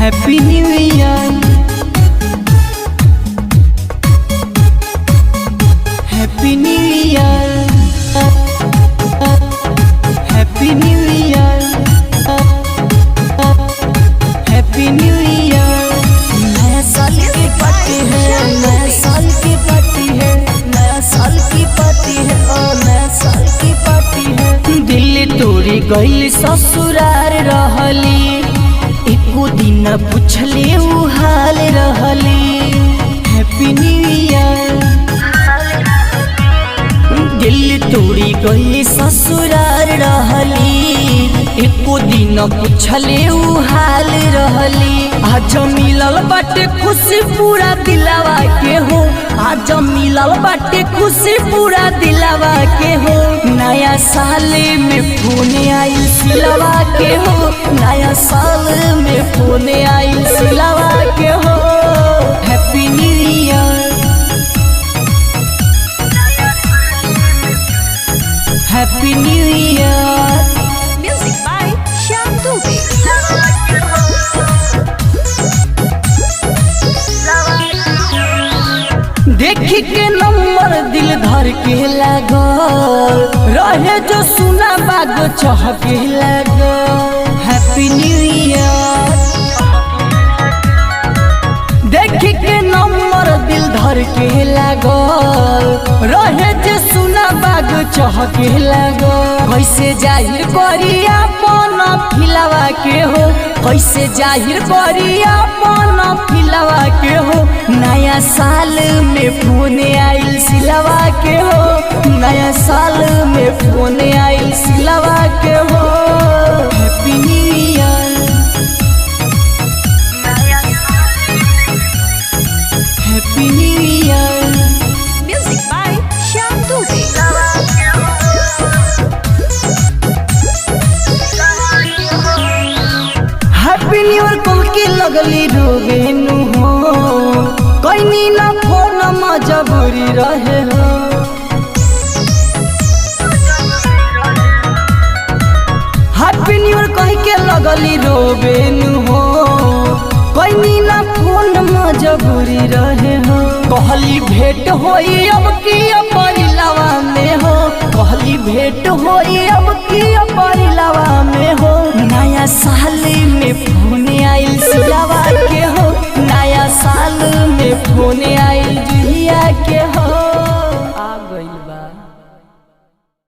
Happy new year, happy new year, happy new year, happy new year. नया साल की party है, नया साल की पार्टी है, नया साल की पार्टी है, और नया साल की पार्टी है। दिल तोड़ी गइल ससुरार रहली, एको दिन पूछले उ हाल रहली। Happy new year. दिल तोड़ी गइल ससुरार रहली, एको दिन पूछले उ हाल रहली। आज मिलल बाटे खुशी पूरा दिलावा के हो, आज मिलल बाटे खुशी पूरा दिलावा के हो। नया साल में फोन आइल सिलवा के हो, नया साल में फोन आइल सिलवा के हो। Happy new year, happy new year. Music by Shyam Dubey. देखी के नंबर दिल धर के लागल रहे, जो सुना बाग चहके लागल। Happy new year. देखी के नंबर दिल धर के लागल रहे, जो सुना बाग चहके लागल। कैसे जाहिर करी अपन फिलवा के हो, कैसे जाहिर करी अपन फिलवा के हो। नया साल में फोन आइल सिलवा के हो, नया साल में फोन आइल सिलवा के हो। Happy new year, happy new year. Music by Shyam Dubey. Happy new year कल के लगली रोवे नु हो, कहीं ना फोन मजबूरी रहे हो। हैप्पी न्यू ईयर कह के लगली रोवे नु हो, कहीं ना फोन मजबूरी रहे हो। कहली भेंट होई अब की परिलवा में हो, कहली भेंट होई अब की परिलवा में हो। नया साल में फोन आइल सिलवा के हो, नया साल में फोन आइल जुहिया के हो।